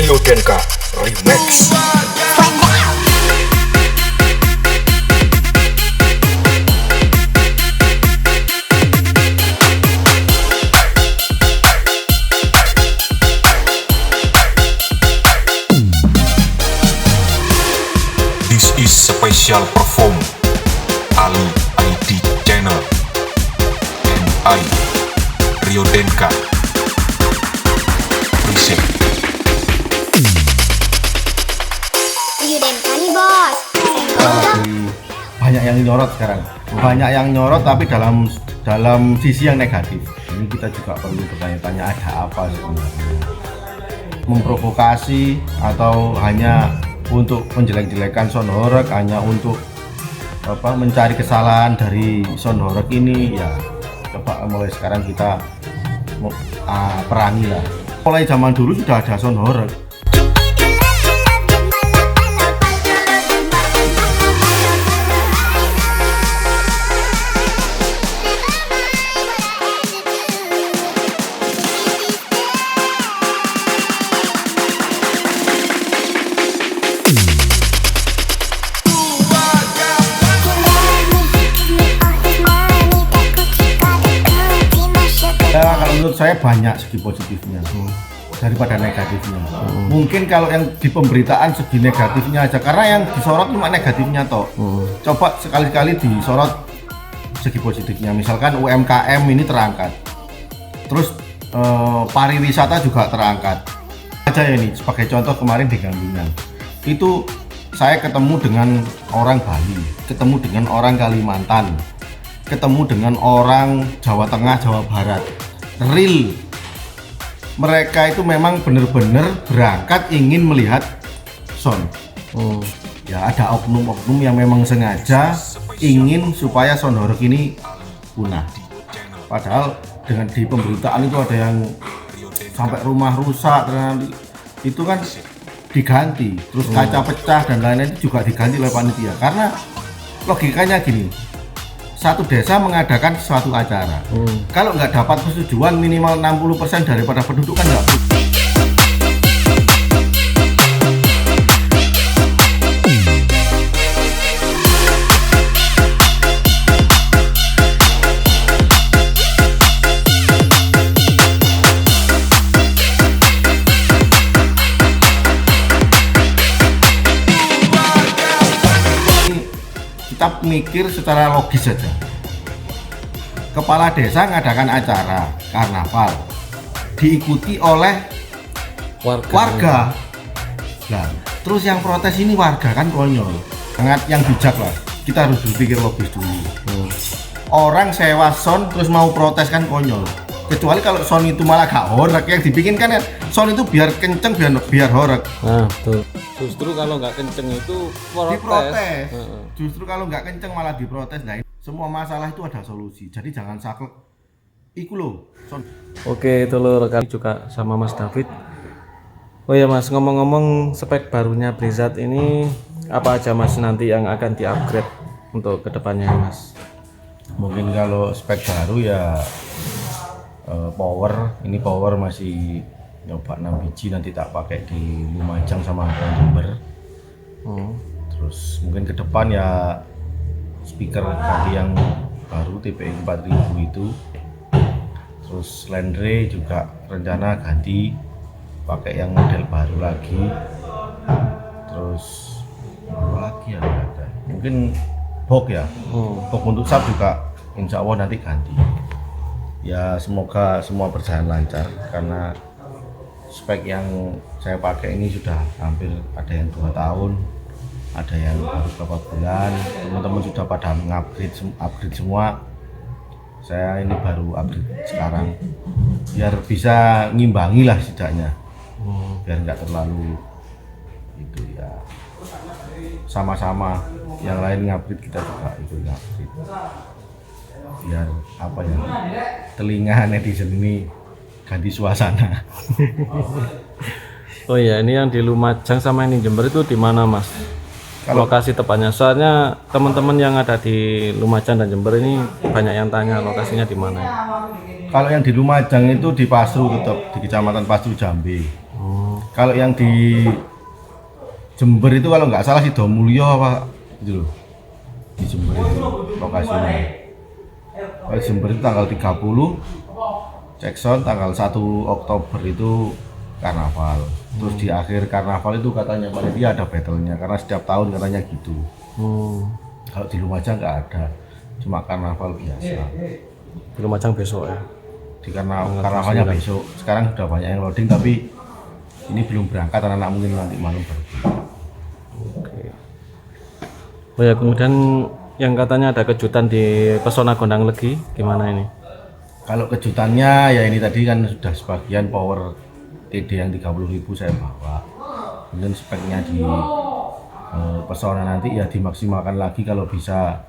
Rio Denka Remix. This is special perform Ali ID channel and I Rio Denka present. Rio Denka nih bos. Banyak yang nyorot sekarang, banyak yang nyorot tapi dalam sisi yang negatif. Ini kita juga perlu bertanya-tanya ada apa sebenarnya, memprovokasi atau hanya untuk menjelek-jelekan Sound Horeg, hanya untuk mencari kesalahan dari Sound Horeg ini. Ya coba mulai sekarang kita perangi lah. Mulai zaman dulu sudah ada Sound Horeg. Kalau menurut saya banyak segi positifnya daripada negatifnya. Mungkin kalau yang di pemberitaan segi negatifnya aja, karena yang disorot cuma negatifnya toh. Coba sekali-kali disorot segi positifnya. Misalkan UMKM ini terangkat, terus pariwisata juga terangkat. Aja ya nih sebagai contoh, kemarin di Gandungan itu saya ketemu dengan orang Bali, ketemu dengan orang Kalimantan, ketemu dengan orang Jawa Tengah, Jawa Barat. Real, mereka itu memang benar-benar berangkat ingin melihat sound. Ya ada oknum-oknum yang memang sengaja ingin supaya Sound Horeg ini punah. Padahal dengan di pemberitaan itu ada yang sampai rumah rusak, dan itu kan diganti, terus kaca pecah dan lain-lain itu juga diganti oleh panitia. Karena logikanya gini, satu desa mengadakan suatu acara, kalau nggak dapat persetujuan minimal 60% daripada penduduk kan nggak. Kita mikir secara logis saja. Kepala desa mengadakan acara karnaval, diikuti oleh warga. Nah, terus yang protes ini warga kan konyol. Sangat yang bijak lah. Kita harus berpikir logis dulu. Orang sewa sound terus mau protes kan konyol. Kecuali kalau sound itu malah gak horeg, yang dibikin kan sound itu biar kenceng, biar horeg. Nah, betul. Justru kalau nggak kenceng itu diprotes. Justru kalau nggak kenceng malah diprotes. Nah, semua masalah itu ada solusi. Jadi jangan saklek. Iku loh. Oke, itu lo rekan juga sama Mas David. Oh ya Mas, ngomong-ngomong spek barunya Brizat ini apa aja Mas nanti yang akan di-upgrade untuk kedepannya Mas? Mungkin kalau spek baru ya power. Ini power masih nyoba 6 biji, nanti tak pakai di Lumajang sama Jember. Terus mungkin ke depan ya speaker ganti yang baru TPI 4000 itu. Terus Landre juga rencana ganti pakai yang model baru lagi. Terus apa lagi ya, ada mungkin box ya, box untuk sub juga insya Allah nanti ganti. Ya semoga semua berjalan lancar, karena spek yang saya pakai ini sudah hampir ada yang 2 tahun, ada yang baru beberapa bulan. Teman-teman sudah pada upgrade semua. Saya ini baru upgrade sekarang, biar bisa ngimbangi lah setidaknya, biar nggak terlalu itu ya, sama-sama yang lain ngupgrade kita juga ikut ngupgrade, biar apa ya, telinga netizen ini ganti suasana. Oh iya, ini yang di Lumajang sama ini Jember itu di mana Mas? Lokasi tepatnya, soalnya teman-teman yang ada di Lumajang dan Jember ini banyak yang tanya lokasinya di mana ya? Kalau yang di Lumajang itu di Pasru, tetap di Kecamatan Pasru Jambi. Kalau yang di Jember itu kalau nggak salah Sidomulyo apa gitu loh. Di Jember itu lokasinya. Kalau Jember itu tanggal 30 cek sound, tanggal 1 Oktober itu karnaval. Terus di akhir karnaval itu katanya panitia ada battle-nya karena setiap tahun katanya gitu. Kalau di Lumajang nggak ada, cuma karnaval biasa. Di Lumajang besok ya. Di karnavalnya besok. Sekarang sudah banyak yang loading tapi ini belum berangkat, anak-anak mungkin nanti malam baru. Oke. Oh ya, kemudian yang katanya ada kejutan di Pesona Gondang Legi, gimana ini? Kalau kejutannya ya ini tadi kan sudah sebagian power TD yang 30.000 saya bawa. Kemudian speknya di Pesona nanti ya dimaksimalkan lagi kalau bisa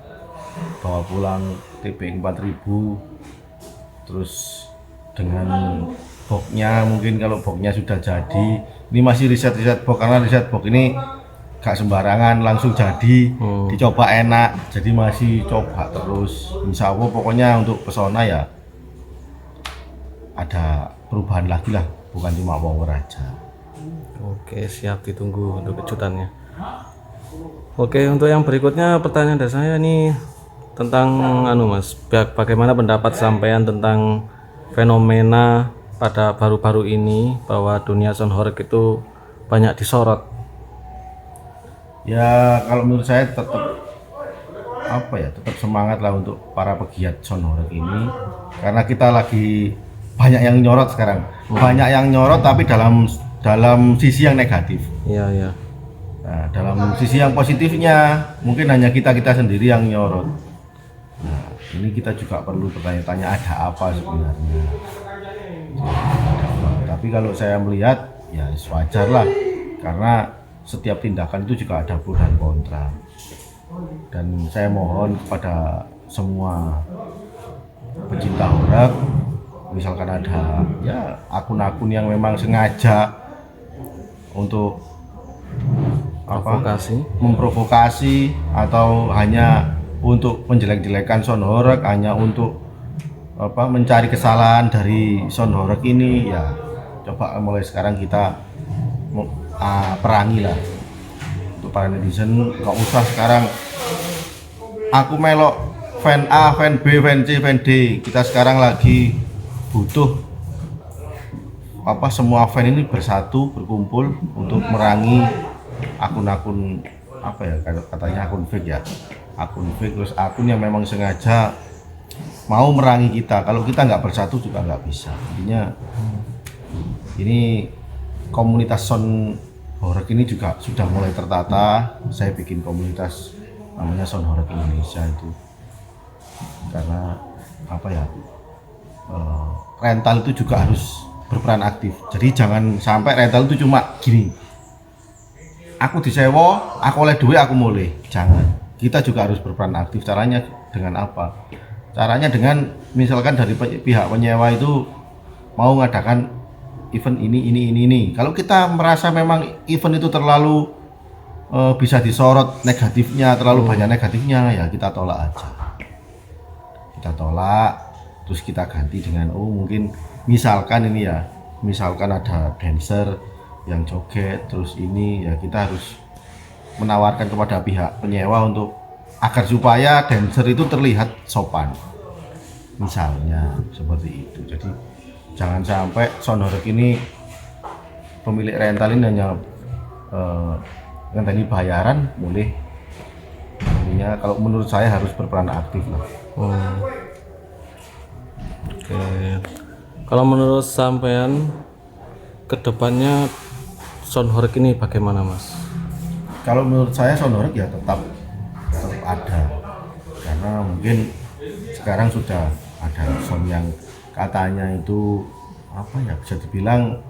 bawa pulang TB 4.000. Terus dengan boxnya mungkin kalau boxnya sudah jadi, ini masih riset box karena riset box ini gak sembarangan langsung jadi, dicoba enak, jadi masih coba terus. Insya Allah pokoknya untuk Pesona ya ada perubahan lagi lah, bukan cuma power aja. Oke, siap, ditunggu untuk kejutannya. Oke, untuk yang berikutnya pertanyaan dari saya ini tentang Mas, bagaimana pendapat sampean tentang fenomena pada baru-baru ini bahwa dunia sound horeg itu banyak disorot. Ya kalau menurut saya tetap semangat lah untuk para pegiat sound horeg ini, karena kita lagi banyak yang nyorot sekarang, banyak yang nyorot tapi dalam sisi yang negatif. Iya. Nah, dalam sisi yang positifnya mungkin hanya kita sendiri yang nyorot. Nah, ini kita juga perlu bertanya-tanya ada apa sebenarnya. Tapi kalau saya melihat ya wajar lah, karena setiap tindakan itu juga ada pro dan kontra. Dan saya mohon kepada semua pecinta horeg, misalkan ada ya akun-akun yang memang sengaja untuk memprovokasi atau hanya untuk menjelek-jelekan sound horeg, hanya untuk mencari kesalahan dari sound horeg ini, ya coba mulai sekarang kita perangi lah. Untuk para netizen nggak usah sekarang aku melok fan A, fan B, fan C, fan D. Kita sekarang lagi butuh semua fan ini bersatu, berkumpul untuk merangi akun-akun katanya akun fake ya, akun fake, terus akun yang memang sengaja mau merangi kita. Kalau kita nggak bersatu juga nggak bisa. Intinya ini komunitas sound horeg ini juga sudah mulai tertata. Saya bikin komunitas namanya Sound Horeg Indonesia itu karena rental itu juga harus berperan aktif. Jadi jangan sampai rental itu cuma gini, aku disewa, aku oleh duit, aku mulai. Jangan. Kita juga harus berperan aktif. Caranya dengan apa? Caranya dengan misalkan dari pihak penyewa itu mau mengadakan event ini. Kalau kita merasa memang event itu terlalu bisa disorot negatifnya, terlalu banyak negatifnya, ya kita tolak aja. Kita tolak, terus kita ganti dengan mungkin misalkan ada dancer yang joget, terus ini ya kita harus menawarkan kepada pihak penyewa untuk agar supaya dancer itu terlihat sopan, misalnya seperti itu. Jadi jangan sampai sound horeg ini pemilik rental ini hanya ngenteni bayaran boleh. Intinya kalau menurut saya harus berperan aktif lah. Oke. Kalau menurut sampean kedepannya sound horeg ini bagaimana, Mas? Kalau menurut saya sound horeg ya tetap ada, karena mungkin sekarang sudah ada sound yang katanya itu bisa dibilang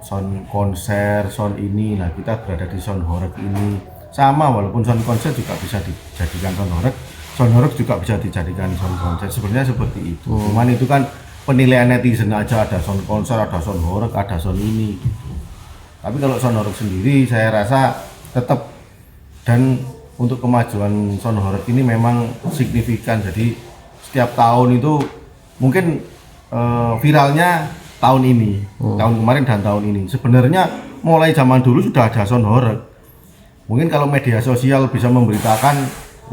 sound konser, sound ini. Nah kita berada di sound horeg ini sama, walaupun sound konser juga bisa dijadikan sound horeg juga bisa dijadikan sound konser, sebenarnya seperti itu. Cuman itu kan penilaian netizen aja, ada sound konser, ada sound horeg, ada sound ini gitu. Tapi kalau sound horeg sendiri saya rasa tetap, dan untuk kemajuan sound horeg ini memang signifikan. Jadi setiap tahun itu mungkin viralnya tahun ini, tahun kemarin dan tahun ini. Sebenarnya mulai zaman dulu sudah ada sound horeg. Mungkin kalau media sosial bisa memberitakan,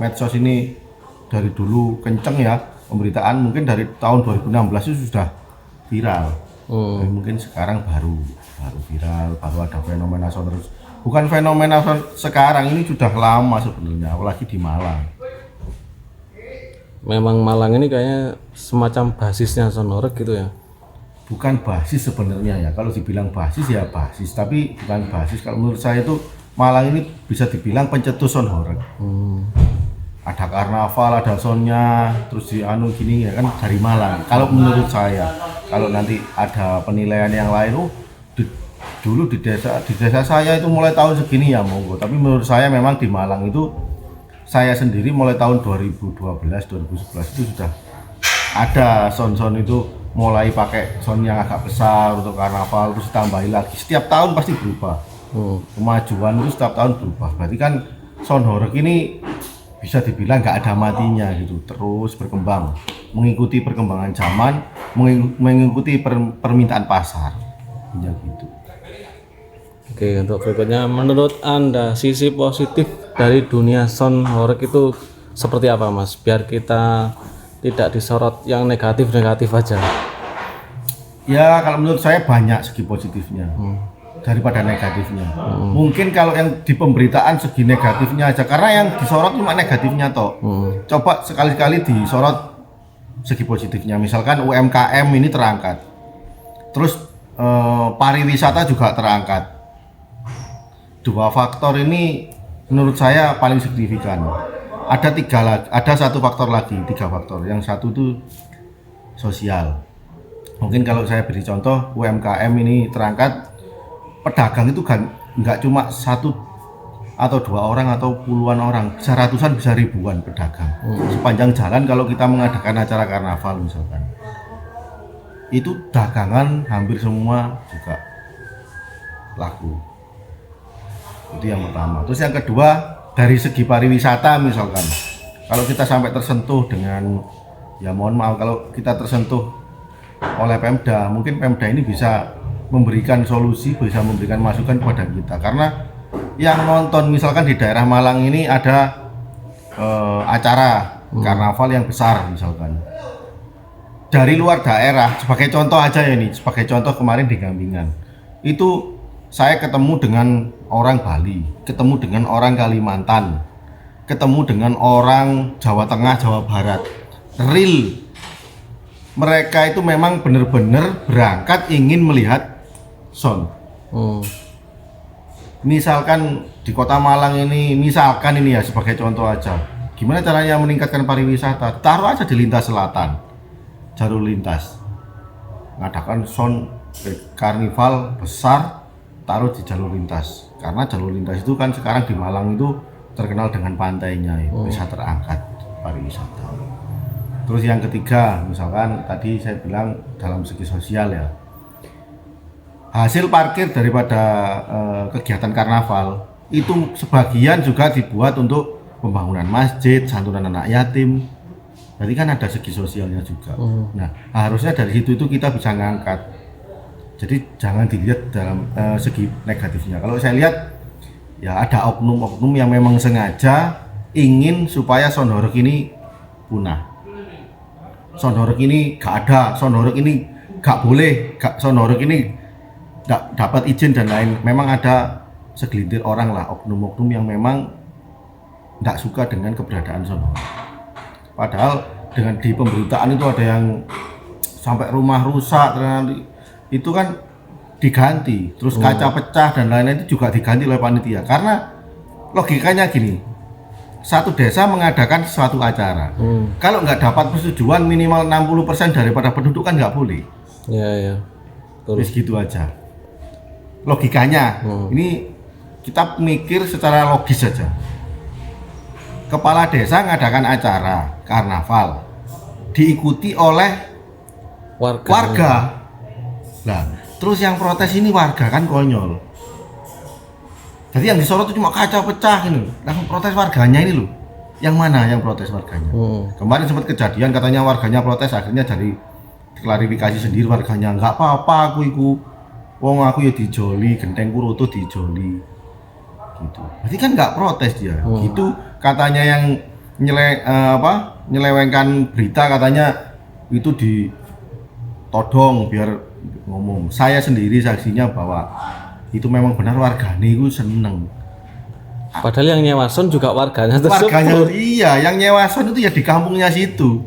medsos ini dari dulu kenceng ya pemberitaan, mungkin dari tahun 2016 itu sudah viral. Dan mungkin sekarang baru viral, baru ada fenomena sound horeg. Bukan fenomena sekarang, ini sudah lama sebenarnya, apalagi di Malang. Memang Malang ini kayaknya semacam basisnya sound horeg gitu ya. Bukan basis sebenarnya ya, kalau dibilang basis ya basis, tapi bukan basis. Kalau menurut saya itu Malang ini bisa dibilang pencetus sound horeg. Ada karnaval, ada soundnya, terus di anu gini ya kan dari Malang. Kalau menurut saya, kalau nanti ada penilaian yang lain, dulu di desa saya itu mulai tahun segini ya monggo. Tapi menurut saya memang di Malang itu, saya sendiri mulai tahun 2012, 2011 itu sudah ada sound itu mulai pakai sound yang agak besar untuk karnaval, terus tambahin lagi. Setiap tahun pasti berubah. Kemajuan itu setiap tahun berubah. Berarti kan sound horeg ini bisa dibilang nggak ada matinya gitu, terus berkembang, mengikuti perkembangan zaman, mengikuti permintaan pasar, ya gitu. Oke, untuk berikutnya, menurut Anda sisi positif dari dunia sound horeg itu seperti apa, Mas? Biar kita tidak disorot yang negatif-negatif aja. Ya, kalau menurut saya banyak segi positifnya daripada negatifnya. Mungkin kalau yang di pemberitaan segi negatifnya aja, karena yang disorot cuma negatifnya toh. Coba sekali-kali disorot segi positifnya. Misalkan UMKM ini terangkat, terus pariwisata juga terangkat. Dua faktor ini menurut saya paling signifikan. Ada satu faktor lagi, 3 faktor. Yang satu itu sosial. Mungkin kalau saya beri contoh, UMKM ini terangkat, pedagang itu kan nggak cuma 1 atau 2 orang atau puluhan orang, bisa ratusan, bisa ribuan pedagang. Sepanjang jalan kalau kita mengadakan acara karnaval misalkan, itu dagangan hampir semua juga laku. Itu yang pertama. Terus yang kedua, dari segi pariwisata misalkan, kalau kita sampai tersentuh dengan, ya mohon maaf kalau kita tersentuh oleh Pemda, mungkin Pemda ini bisa memberikan solusi, bisa memberikan masukan kepada kita. Karena yang nonton misalkan di daerah Malang ini ada acara karnaval yang besar misalkan, dari luar daerah, sebagai contoh aja ya ini, sebagai contoh kemarin di Gampingan itu saya ketemu dengan orang Bali, ketemu dengan orang Kalimantan, ketemu dengan orang Jawa Tengah, Jawa Barat. Real, mereka itu memang benar-benar berangkat ingin melihat sound. Misalkan di Kota Malang ini, misalkan ini ya sebagai contoh aja, gimana caranya meningkatkan pariwisata? Taruh aja di lintas selatan, jalur lintas, ngadakan sound karnival besar, taruh di jalur lintas. Karena jalur lintas itu kan sekarang di Malang itu terkenal dengan pantainya, bisa terangkat pariwisata. Terus yang ketiga, misalkan tadi saya bilang dalam segi sosial ya, hasil parkir daripada kegiatan karnaval itu sebagian juga dibuat untuk pembangunan masjid, santunan anak yatim. Berarti kan ada segi sosialnya juga. Nah, harusnya dari situ itu kita bisa ngangkat. Jadi jangan dilihat dalam segi negatifnya. Kalau saya lihat ya ada oknum-oknum yang memang sengaja ingin supaya sound horeg ini punah. Sound horeg ini gak ada, sound horeg ini gak boleh, sound horeg ini nggak dapat izin dan lain. Memang ada segelintir orang lah, oknum-oknum yang memang nggak suka dengan keberadaan sound horeg. Padahal dengan di pemberitaan itu ada yang sampai rumah rusak, itu kan diganti, terus kaca pecah dan lain-lain itu juga diganti oleh panitia. Karena logikanya gini, satu desa mengadakan suatu acara, kalau nggak dapat persetujuan minimal 60% daripada penduduk kan nggak boleh. Iya. Terus gitu aja logikanya. Ini kita mikir secara logis saja. Kepala desa mengadakan acara karnaval, diikuti oleh warga. Nah, terus yang protes ini warga kan konyol. Jadi yang disorot itu cuma kaca pecah ini. Langsung protes warganya ini loh. Yang mana yang protes warganya? Kemarin sempat kejadian katanya warganya protes, akhirnya dari klarifikasi sendiri warganya, nggak apa-apa aku iku wong aku ya dijoli, gentengku roto dijoli gitu. Berarti kan nggak protes dia. Gitu katanya yang nyelewengkan berita, katanya itu ditodong biar ngomong. Saya sendiri saksinya bahwa itu memang benar, warganya itu seneng. Padahal yang nyewa son juga warganya tersebut. Warganya iya, yang nyewa son itu ya di kampungnya situ.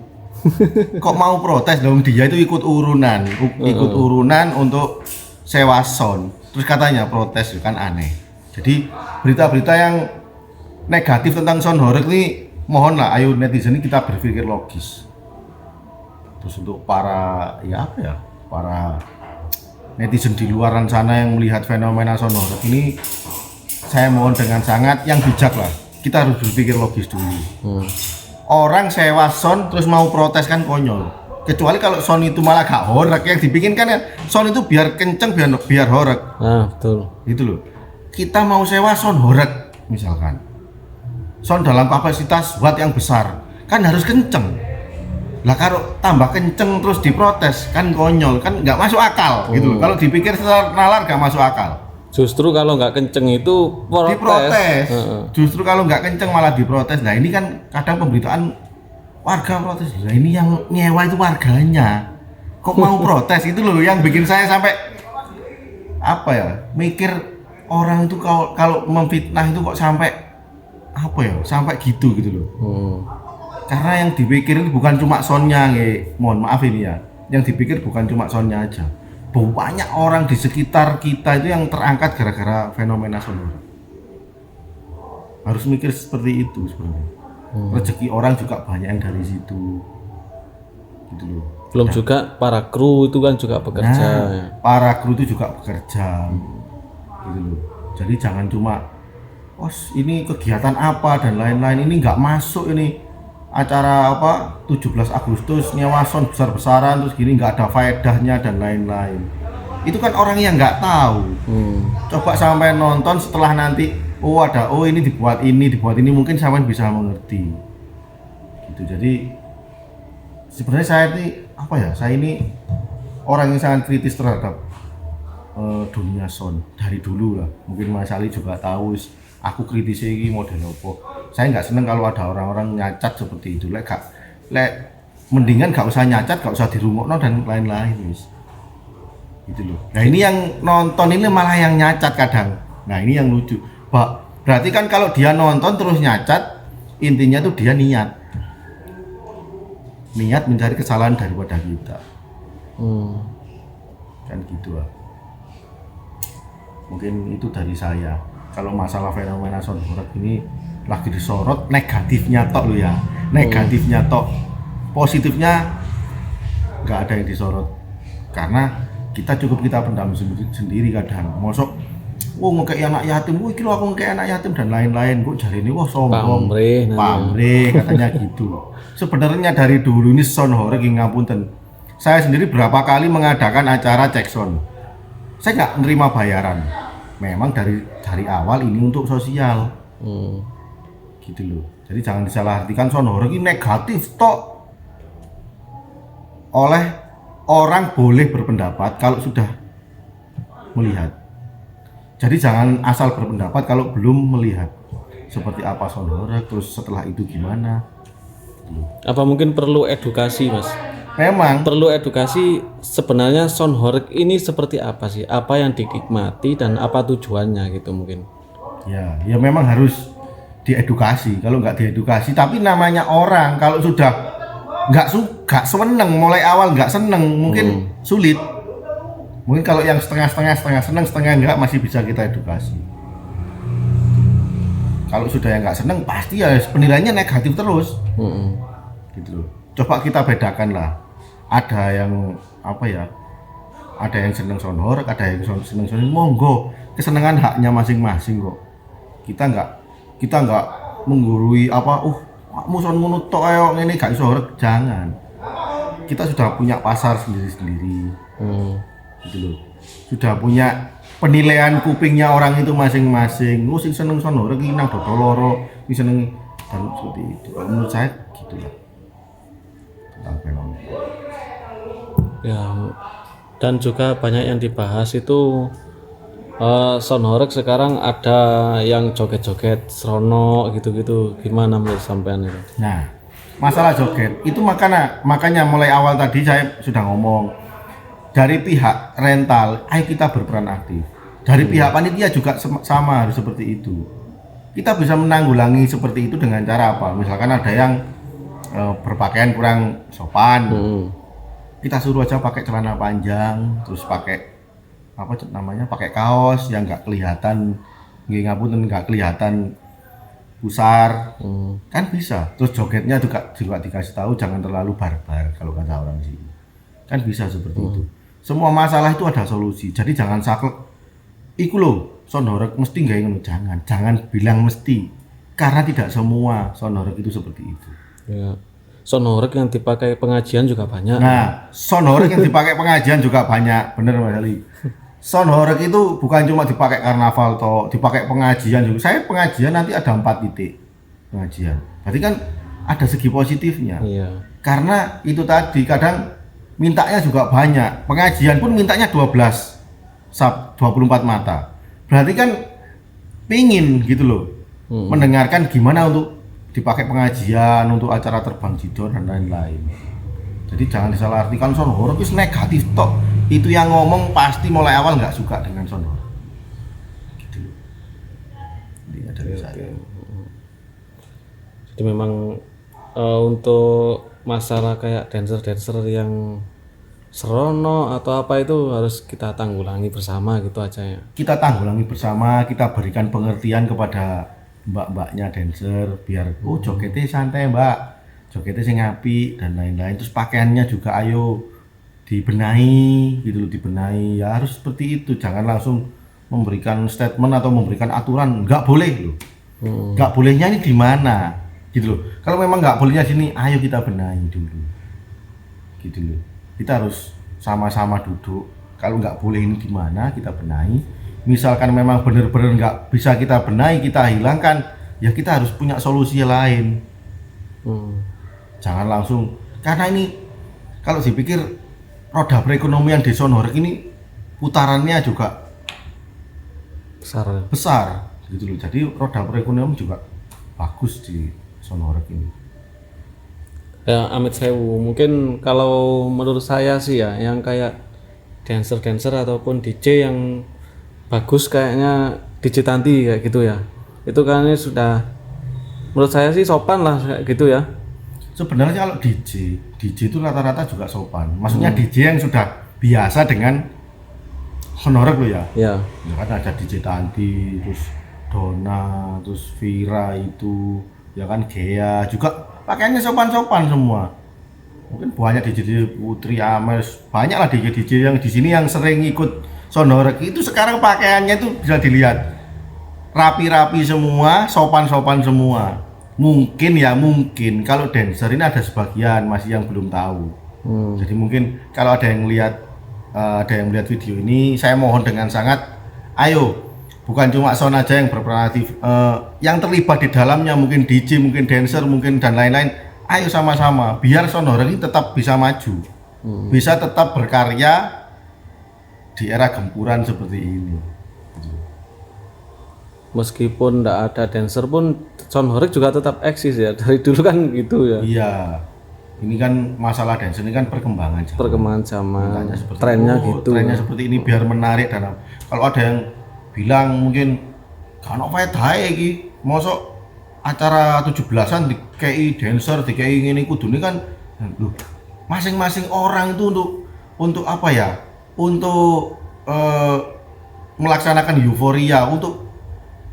Kok mau protes dong, dia itu ikut urunan untuk sewa son. Terus katanya protes, kan aneh. Jadi berita-berita yang negatif tentang sound horeg ini, mohonlah ayo netizen ini kita berpikir logis. Terus untuk para para netizen di luaran sana yang melihat fenomena sound horeg ini, saya mohon dengan sangat yang bijak lah. Kita harus berpikir logis dulu. Orang sewa sound terus mau protes kan konyol. Kecuali kalau sound itu malah gak horeg, yang dibikin kan ya sound itu biar kenceng biar horeg. Nah, betul. Gitu loh. Kita mau sewa sound horeg misalkan, sound dalam kapasitas watt yang besar kan harus kenceng lah. Kalau tambah kenceng terus diprotes kan konyol, kan nggak masuk akal gitu loh. Kalau dipikir secara nalar nggak masuk akal. Justru kalau nggak kenceng itu diprotes. Justru kalau nggak kenceng malah diprotes. Nah ini kan kadang pemberitaan warga protes, nah ini yang nyewa itu warganya kok mau protes. Itu loh yang bikin saya sampai mikir, orang itu kalau memfitnah itu kok sampai sampai gitu loh. Karena yang dipikir itu bukan cuma soundnya, mohon maaf ini ya, yang dipikir bukan cuma soundnya aja, banyak orang di sekitar kita itu yang terangkat gara-gara fenomena sound. Harus mikir seperti itu sebenarnya. Rezeki orang juga banyak yang dari situ gitu loh. Belum juga para kru itu kan juga bekerja. Para kru itu juga bekerja gitu loh. Jadi jangan cuma ini kegiatan apa dan lain-lain, ini nggak masuk, ini acara 17 Agustus nyewa sound besar-besaran terus gini, nggak ada faedahnya dan lain-lain. Itu kan orang yang nggak tahu. Coba sampai nonton setelah nanti ini dibuat ini mungkin sampai bisa mengerti gitu. Jadi sebenarnya saya ini orang yang sangat kritis terhadap dunia sound dari dulu lah. Mungkin Mas Ali juga tahu aku kritis ini model apa. Saya nggak seneng kalau ada orang-orang nyacat seperti itu. Mendingan nggak usah nyacat, nggak usah dirungokno dan lain-lain gitu loh. Nah ini yang nonton ini malah yang nyacat kadang. Nah ini yang lucu. Berarti kan kalau dia nonton terus nyacat, intinya tuh dia niat mencari kesalahan daripada kita. Kan gitu lah. Mungkin itu dari saya. Kalau masalah fenomena sound horeg ini lagi disorot negatifnya tok lo ya, negatifnya tok, positifnya nggak ada yang disorot karena kita pendam sendiri kadang. Mosok ngekei anak yatim, iki lho aku ngekei anak yatim dan lain-lain, kok jarine sombong, pamrih katanya gitu. Sebenarnya dari dulu ini sound horeg ngapunten. Saya sendiri berapa kali mengadakan acara cek sound, saya nggak menerima bayaran. Memang dari awal ini untuk sosial, gitu loh. Jadi jangan disalahartikan sound horeg ini negatif tok. Oleh orang boleh berpendapat kalau sudah melihat. Jadi jangan asal berpendapat kalau belum melihat seperti apa sound horeg, terus setelah itu gimana. Apa mungkin perlu edukasi, Mas? Memang perlu edukasi sebenarnya sound horeg ini seperti apa sih? Apa yang dinikmati dan apa tujuannya gitu mungkin. Ya memang harus diedukasi. Kalau nggak diedukasi, tapi namanya orang kalau sudah nggak seneng, mulai awal nggak seneng mungkin sulit. Mungkin kalau yang setengah seneng, setengah enggak masih bisa kita edukasi. Kalau sudah yang nggak seneng pasti ya penilaiannya negatif terus. Gitu loh. Coba kita bedakan lah. Ada yang ada yang seneng sound horeg, ada yang seneng sound, monggo, kesenangan haknya masing-masing kok. Kita nggak menggurui kamu sound ngono tok ayo ngene gak iso horeg, jangan. Kita sudah punya pasar sendiri-sendiri. Gitu loh. Sudah punya penilaian kupingnya orang itu masing-masing. Sing seneng sound horeg iki nang dodol loro, sing seneng dan seperti itu. Menurut saya gitu lah. Tentang fenomena. Ya, dan juga banyak yang dibahas itu Soundhoreg sekarang ada yang joget-joget serono gitu-gitu. Gimana menurut sampean itu? Nah, masalah joget itu makanya mulai awal tadi saya sudah ngomong dari pihak rental, ayo kita berperan aktif. Dari pihak panitia juga sama harus seperti itu. Kita bisa menanggulangi seperti itu dengan cara apa? Misalkan ada yang berpakaian kurang sopan, kita suruh aja pakai celana panjang, terus pakai apa namanya, pakai kaos yang nggak kelihatan, nggak kelihatan pusar, kan bisa. Terus jogetnya juga dikasih tahu jangan terlalu barbar kalau kata orang sih, kan bisa seperti itu. Semua masalah itu ada solusi, jadi jangan saklek iku loh Soundhoreg mesti nggak ingin, jangan bilang mesti, karena tidak semua Soundhoreg itu seperti itu. Ya. Soundhoreg yang dipakai pengajian juga banyak. Nah, Soundhoreg yang dipakai pengajian juga banyak, bener Mas Ali. Soundhoreg itu bukan cuma dipakai karnaval toh, dipakai pengajian juga. Saya pengajian nanti ada 4 titik pengajian. Berarti kan ada segi positifnya. Iya. Karena itu tadi kadang mintanya juga banyak. Pengajian pun mintanya 12 24 mata. Berarti kan pingin gitu loh. Mendengarkan gimana untuk dipakai pengajian, untuk acara terbang jidor dan lain-lain. Jadi jangan disalahartikan Soundhoreg itu negatif toh. Itu yang ngomong pasti mulai awal nggak suka dengan Soundhoreg. Gitu. Jadi ada saya. Jadi memang untuk masalah kayak dancer-dancer yang serono atau apa itu harus kita tanggulangi bersama gitu aja ya. Kita tanggulangi bersama, kita berikan pengertian kepada mbak-mbaknya dancer biar jogetnya santai mbak, jogetnya sing apik dan lain-lain. Terus pakaiannya juga ayo dibenahi gitu loh, dibenahi ya, harus seperti itu. Jangan langsung memberikan statement atau memberikan aturan, nggak boleh loh. Nggak bolehnya ini di mana gitu loh. Kalau memang nggak bolehnya sini, ayo kita benahi dulu gitu loh. Kita harus sama-sama duduk, kalau nggak boleh ini gimana kita benahi. Misalkan memang benar-benar nggak bisa kita benahi, kita hilangkan, ya kita harus punya solusi lain. Jangan langsung, karena ini kalau dipikir roda perekonomian di Soundhoreg ini putarannya juga besar gitu loh. Jadi roda perekonomian juga bagus di Soundhoreg ini. Ya amit sewu, mungkin kalau menurut saya sih ya, yang kayak dancer-dancer ataupun DJ yang bagus kayaknya DJ Tanti kayak gitu ya. Itu kan ini sudah menurut saya sih sopan lah kayak gitu ya. Sebenarnya kalau DJ itu rata-rata juga sopan. Maksudnya DJ yang sudah biasa dengan Soundhoreg lo ya. Ya. Ya kan ada DJ Tanti, terus Donna, terus Vira itu, ya kan Gea juga pakaiannya sopan-sopan semua. Mungkin banyak DJ Putri Ames, banyak lah DJ yang di sini yang sering ikut Soundhoreg itu sekarang pakaiannya itu bisa dilihat rapi-rapi semua, sopan-sopan semua. Mungkin kalau dancer ini ada sebagian masih yang belum tahu. Jadi mungkin kalau ada yang lihat video ini, saya mohon dengan sangat, ayo bukan cuma sound aja yang berperan aktif, yang terlibat di dalamnya mungkin DJ, mungkin dancer, mungkin dan lain-lain. Ayo sama-sama biar Soundhoreg ini tetap bisa maju, bisa tetap berkarya di era gempuran seperti ini. Meskipun tidak ada dancer pun Soundhoreg juga tetap eksis ya, dari dulu kan gitu ya. Iya, ini kan masalah dancer ini kan perkembangan zaman, trennya gitu. Trennya seperti ini biar menarik. Dan kalau ada yang bilang mungkin kan apa ya iki mosok acara 17-an dikei dancer, dikei ngene kudune kan loh, masing-masing orang itu untuk apa ya? Untuk melaksanakan euforia, untuk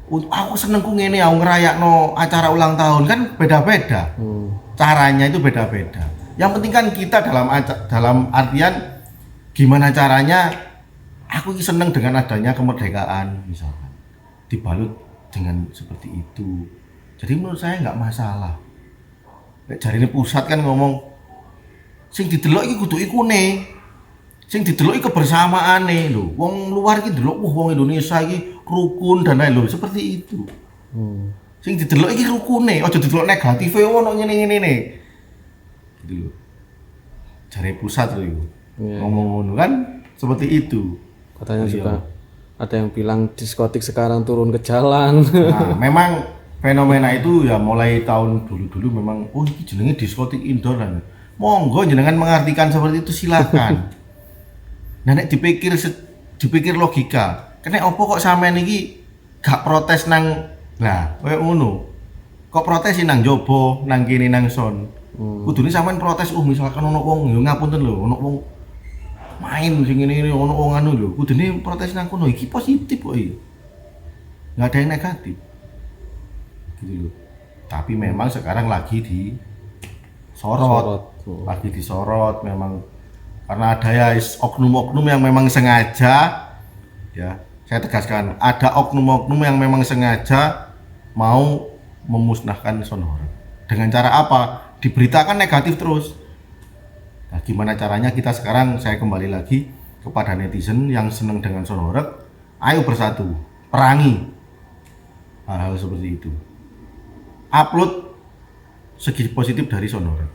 aku seneng ku ngene aku ngerayakno acara ulang tahun kan beda-beda. Caranya itu beda-beda. Yang penting kan kita dalam artian gimana caranya aku seneng dengan adanya kemerdekaan misalkan. Dibalut dengan seperti itu. Jadi menurut saya nggak masalah. Nek jarine pusat kan ngomong sing didelok iki kudu ikune. Sing didelok iki kebersamaane lho. Wong luar iki delok wong Indonesia iki rukun dan lain lho, seperti itu. Sing didelok iki rukune, aja didelok negatif ono ngene-ngene. Gitu lho. Jare pusat lho iku. ngomong ngono kan seperti itu. Katanya juga ada yang bilang diskotik sekarang turun ke jalan. Nah, memang fenomena itu ya mulai tahun dulu-dulu memang oh ini jenenge diskotik indoor kan. Monggo jenengan mengartikan seperti itu silakan. Nah nek dipikir logika, kene opo kok sampean iki gak protes nang lah koyo ngono. Kok protes nang jobo, nang kene nang son. Kudune sampean protes misalkan ono wong yo ngapunten lho, ono wong main sing ngene ono wong anu lho, kudune protes nang kono iki positif kok iki. Enggak ada yang negatif. Gitu loh. Tapi memang sekarang lagi disorot. Lagi disorot memang karena ada ya oknum-oknum yang memang sengaja ya, saya tegaskan ada oknum-oknum yang memang sengaja mau memusnahkan Sonhoreg. Dengan cara apa? Diberitakan negatif terus. Nah, gimana caranya kita sekarang saya kembali lagi kepada netizen yang senang dengan Sonhoreg, ayo bersatu, perangi hal-hal seperti itu. Upload segi positif dari Sonhoreg.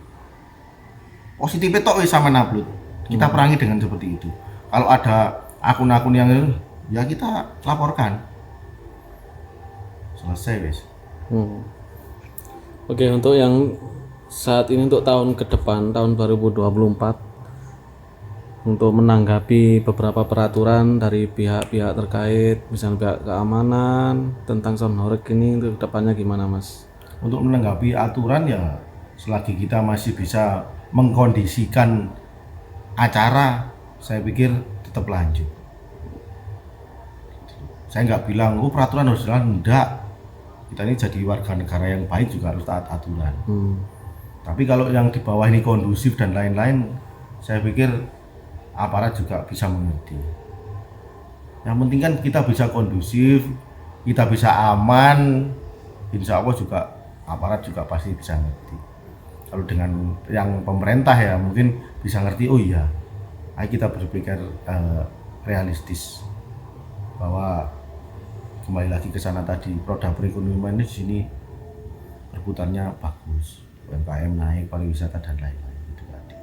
Positifnya tok wis sampean upload. Kita perangi dengan seperti itu. Kalau ada akun-akun yang ya kita laporkan. Selesai wis. Oke, untuk yang saat ini untuk tahun ke depan, tahun 2024, untuk menanggapi beberapa peraturan dari pihak-pihak terkait, misalnya pihak keamanan tentang Sonhoreg ini untuk kedepannya gimana, Mas? Untuk menanggapi aturan ya selagi kita masih bisa mengkondisikan acara, saya pikir tetap lanjut. Saya nggak bilang, peraturan harus jalan, enggak. Kita ini jadi warga negara yang baik juga harus taat aturan. Tapi kalau yang di bawah ini kondusif dan lain-lain, saya pikir aparat juga bisa mengerti. Yang penting kan kita bisa kondusif, kita bisa aman, insya Allah juga aparat juga pasti bisa ngerti. Kalau dengan yang pemerintah ya mungkin bisa ngerti, oh iya, ayo kita berpikir realistis bahwa kembali lagi ke sana tadi, roda perekonomian di sini perputarannya bagus, UMKM naik, pariwisata dan lain-lain itu tadi.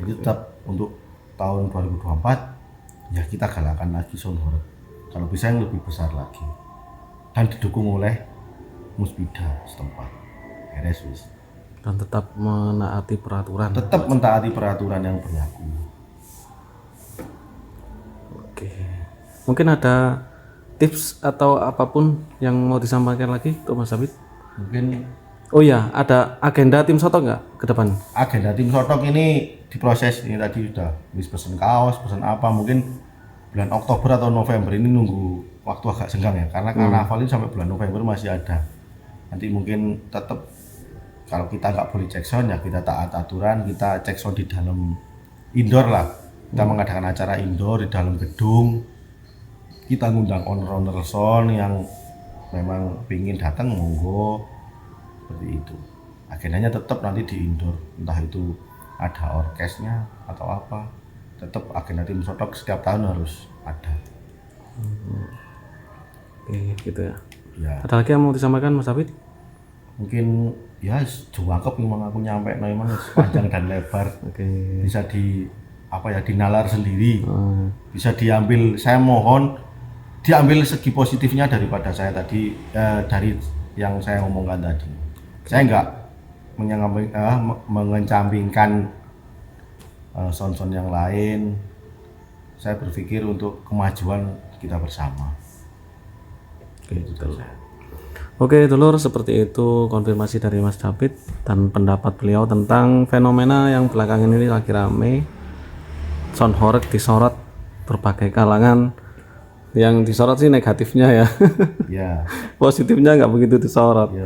Jadi tetap untuk tahun 2024 ya kita galakan lagi Sonhoreg, kalau bisa yang lebih besar lagi dan didukung oleh Musbida setempat. Dan tetap menaati peraturan. Tetap mentaati peraturan yang berlaku. Oke. Mungkin ada tips atau apapun yang mau disampaikan lagi untuk Mas David? Mungkin oh ya, ada agenda tim Sotok nggak ke depan? Agenda tim Sotok ini diproses, ini tadi sudah pesen kaos, pesen apa, mungkin bulan Oktober atau November ini nunggu waktu agak senggang ya, karena karnaval ini sampai bulan November masih ada. Nanti mungkin tetap kalau kita nggak boleh cek sound ya kita taat aturan, kita cek sound di dalam indoor lah. Kita mengadakan acara indoor di dalam gedung. Kita ngundang owner sound yang memang pingin datang monggo seperti itu. Agendanya tetap nanti di indoor, entah itu ada orkesnya atau apa. Tetap agenda tim Sotok setiap tahun harus ada. Oke, gitu ya. Ya. Ada lagi yang mau disampaikan Mas David? Mungkin ya jangkep memang aku nyampe memang panjang dan lebar. Bisa dinalar sendiri, bisa diambil, saya mohon diambil segi positifnya daripada saya tadi dari yang saya ngomongkan tadi. Saya enggak mengecampingkan sound-sound yang lain. Saya berpikir untuk kemajuan kita bersama. Oke, dulur, seperti itu konfirmasi dari Mas David dan pendapat beliau tentang fenomena yang belakangan ini lagi rame. Sonhoreg disorot berbagai kalangan. Yang disorot sih negatifnya ya. Ya. Positifnya nggak begitu disorot.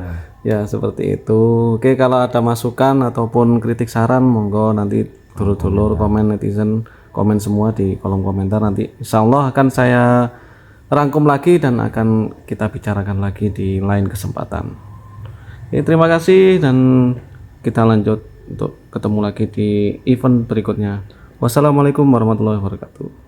Ya, seperti itu. Oke, kalau ada masukan ataupun kritik saran, monggo nanti dulur-dulur komen netizen, komen semua di kolom komentar, nanti insya Allah akan saya rangkum lagi dan akan kita bicarakan lagi di lain kesempatan. Oke, terima kasih dan kita lanjut untuk ketemu lagi di event berikutnya. Wassalamualaikum warahmatullahi wabarakatuh.